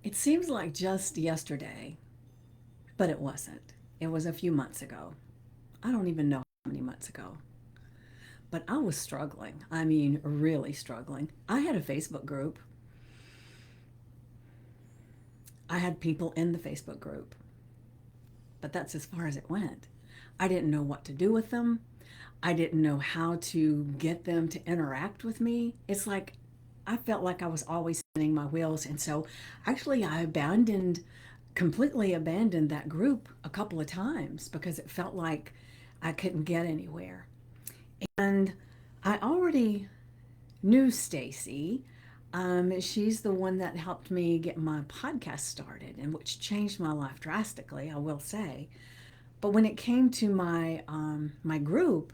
It seems like just yesterday, but it wasn't. It was a few months ago. I don't even know how many months ago. But I was struggling. I mean, really struggling. I had a Facebook group. I had people in the Facebook group, but that's as far as it went. I didn't know what to do with them. I didn't know how to get them to interact with me. It's like I felt like I was always spinning my wheels. And so actually, completely abandoned that group a couple of times because it felt like I couldn't get anywhere. And I already knew Stacy. She's the one that helped me get my podcast started, and which changed my life drastically, I will say. But when it came to my group,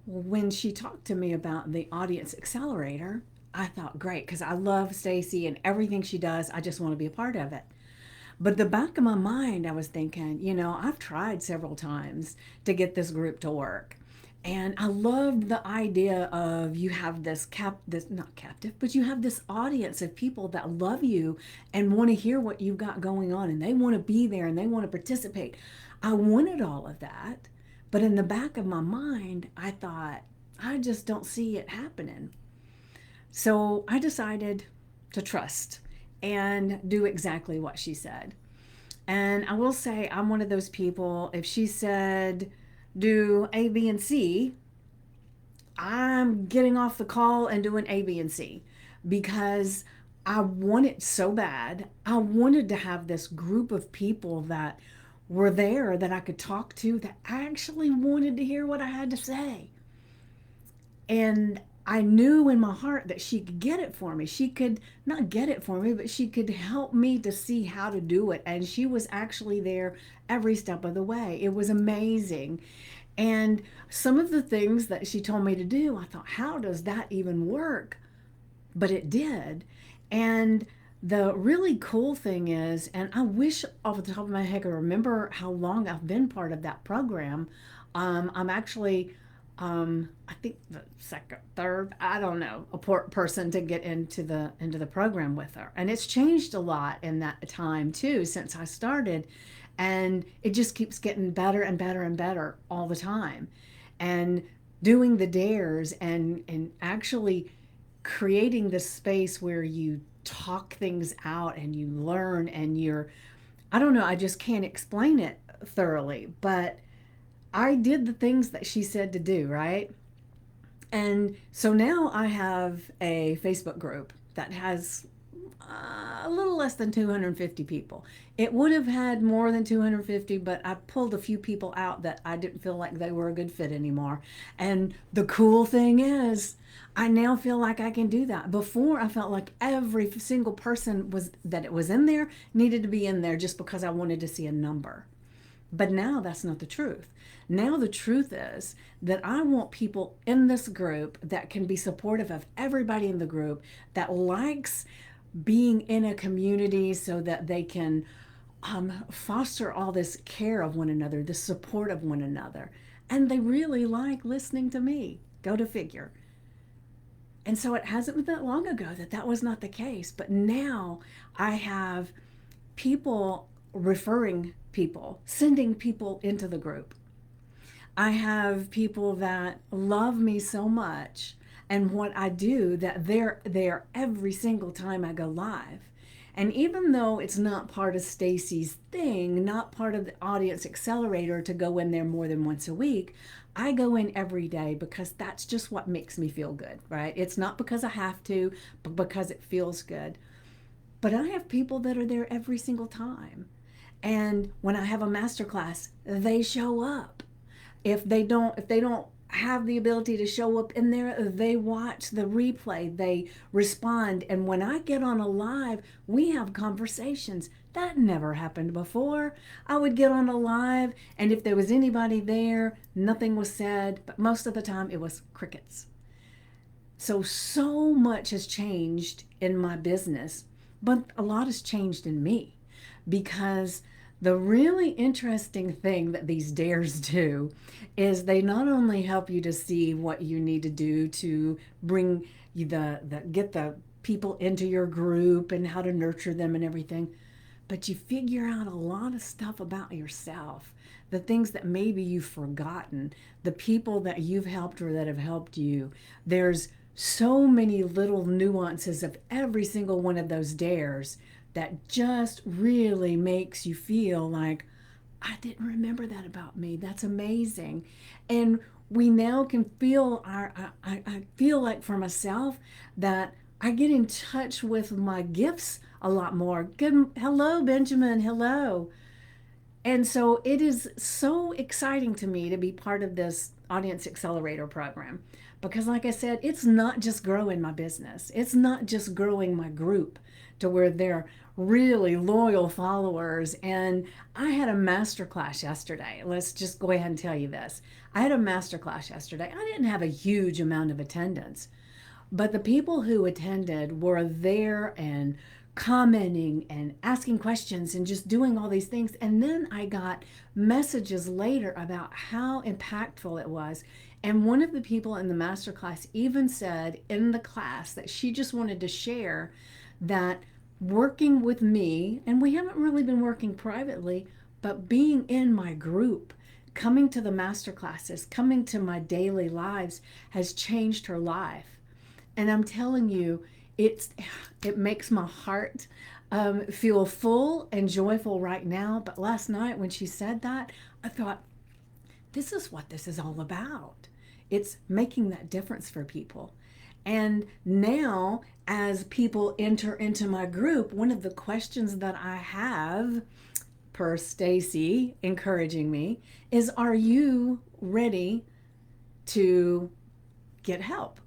when she talked to me about the Audience Accelerator, I thought, great, because I love Stacy and everything she does. I just want to be a part of it. But the back of my mind, I was thinking, I've tried several times to get this group to work. And I loved the idea of you have this not captive, but you have this audience of people that love you and want to hear what you've got going on, and they want to be there and they want to participate. I wanted all of that, but in the back of my mind, I thought, I just don't see it happening. So I decided to trust and do exactly what she said. And I will say, I'm one of those people, if she said, do A, B, and C, I'm getting off the call and doing A, B, and C because I want it so bad. I wanted to have this group of people that were there that I could talk to that actually wanted to hear what I had to say. And I knew in my heart that she could get it for me. She could not get it for me, but she could help me to see how to do it. And she was actually there every step of the way. It was amazing. And some of the things that she told me to do, I thought, how does that even work? But it did. And the really cool thing is, and I wish off the top of my head I could remember how long I've been part of that program. I'm actually, I think the second, third, I don't know, a person to get into the program with her, and it's changed a lot in that time too since I started, and it just keeps getting better and better and better all the time, and doing the dares and actually creating this space where you talk things out and you learn and I don't know, I just can't explain it thoroughly, but I did the things that she said to do, right? And so now I have a Facebook group that has a little less than 250 people. It would have had more than 250, but I pulled a few people out that I didn't feel like they were a good fit anymore. And the cool thing is, I now feel like I can do that. Before, I felt like every single person was that it was in there needed to be in there just because I wanted to see a number. But now that's not the truth. Now the truth is that I want people in this group that can be supportive of everybody in the group, that likes being in a community so that they can foster all this care of one another, the support of one another. And they really like listening to me. Go to figure. And so it hasn't been that long ago that that was not the case. But now I have people referring people, sending people into the group. I have people that love me so much and what I do that they're there every single time I go live. And even though it's not part of Stacy's thing, not part of the Audience Accelerator to go in there more than once a week, I go in every day because that's just what makes me feel good, right? It's not because I have to, but because it feels good. But I have people that are there every single time. And when I have a master class, they show up. If they don't have the ability to show up in there, they watch the replay, they respond, and when I get on a live, we have conversations. That never happened before. I would get on a live, and if there was anybody there, nothing was said, but most of the time it was crickets. So much has changed in my business, but a lot has changed in me because the really interesting thing that these dares do is they not only help you to see what you need to do to bring you the get the people into your group and how to nurture them and everything. But you figure out a lot of stuff about yourself, the things that maybe you've forgotten, the people that you've helped or that have helped you. There's so many little nuances of every single one of those dares that just really makes you feel like, I didn't remember that about me. That's amazing. And we now can feel I feel like for myself that I get in touch with my gifts a lot more. Good, hello, Benjamin. Hello. And so it is so exciting to me to be part of this Audience Accelerator program because, like I said, it's not just growing my business, it's not just growing my group to where they're really loyal followers. And I had a master class yesterday. Let's just go ahead and tell you this. I had a master class yesterday. I didn't have a huge amount of attendance, but the people who attended were there and commenting and asking questions and just doing all these things. And then I got messages later about how impactful it was. And one of the people in the masterclass even said in the class that she just wanted to share that working with me, and we haven't really been working privately, but being in my group, coming to the master classes, coming to my daily lives has changed her life. And I'm telling you, it makes my heart feel full and joyful right now. But last night when she said that, I thought, this is what this is all about. It's making that difference for people. And now, as people enter into my group, one of the questions that I have, per Stacy encouraging me, is, are you ready to get help?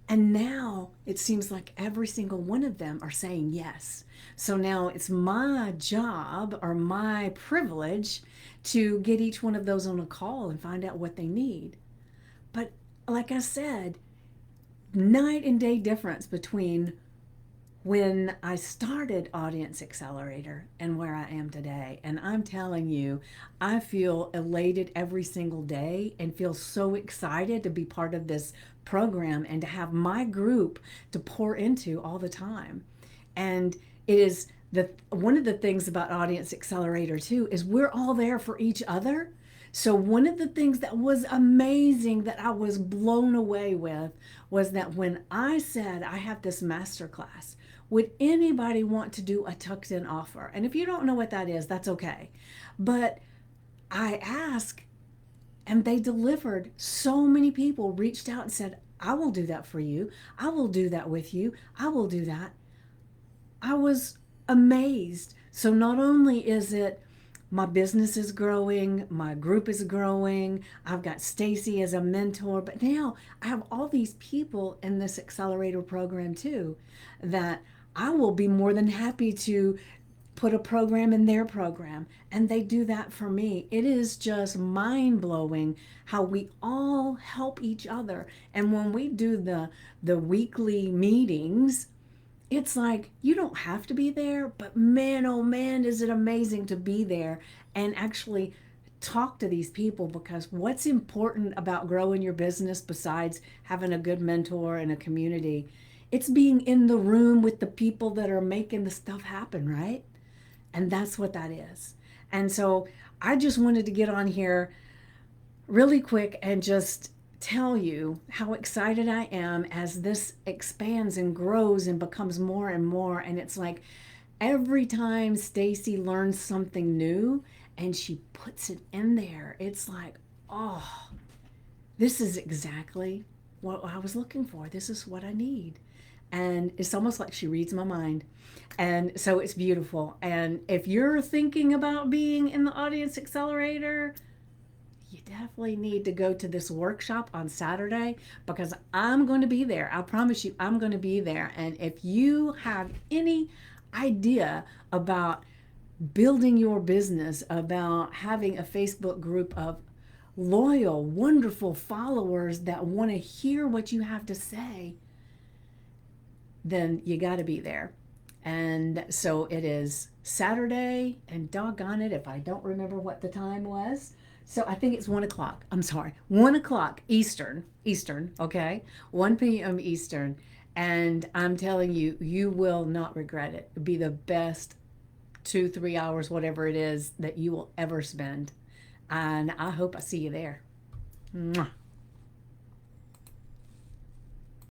And now it seems like every single one of them are saying yes. So now it's my job or my privilege to get each one of those on a call and find out what they need. But like I said, night and day difference between when I started Audience Accelerator and where I am today. And I'm telling you, I feel elated every single day and feel so excited to be part of this program and to have my group to pour into all the time. And it is one of the things about Audience Accelerator too is we're all there for each other. So one of the things that was amazing that I was blown away with was that when I said I have this masterclass, would anybody want to do a tucked in offer? And if you don't know what that is, that's okay. But I asked and they delivered. So many people reached out and said, I will do that for you. I will do that with you. I will do that. I was amazed. So not only is it my business is growing, my group is growing, I've got Stacy as a mentor, but now I have all these people in this accelerator program too that I will be more than happy to put a program in their program, and they do that for me. It is just mind-blowing how we all help each other. And when we do the weekly meetings, it's like you don't have to be there, but man, oh man, is it amazing to be there and actually talk to these people, because what's important about growing your business besides having a good mentor and a community, it's being in the room with the people that are making the stuff happen, right? And that's what that is. And so I just wanted to get on here really quick and just tell you how excited I am as this expands and grows and becomes more and more. And it's like every time Stacy learns something new and she puts it in there, it's like, oh, this is exactly what I was looking for. This is what I need. And it's almost like she reads my mind. And so it's beautiful. And if you're thinking about being in the Audience Accelerator, you definitely need to go to this workshop on Saturday, because I'm going to be there. I promise you, I'm going to be there. And if you have any idea about building your business, about having a Facebook group of loyal, wonderful followers that want to hear what you have to say, then you got to be there. And so it is Saturday, and doggone it if I don't remember what the time was. So I think it's 1 o'clock. I'm sorry, 1 o'clock Eastern, okay? 1 p.m. Eastern. And I'm telling you, you will not regret it. It'll be the best 2, 3 hours, whatever it is, that you will ever spend. And I hope I see you there. Mwah.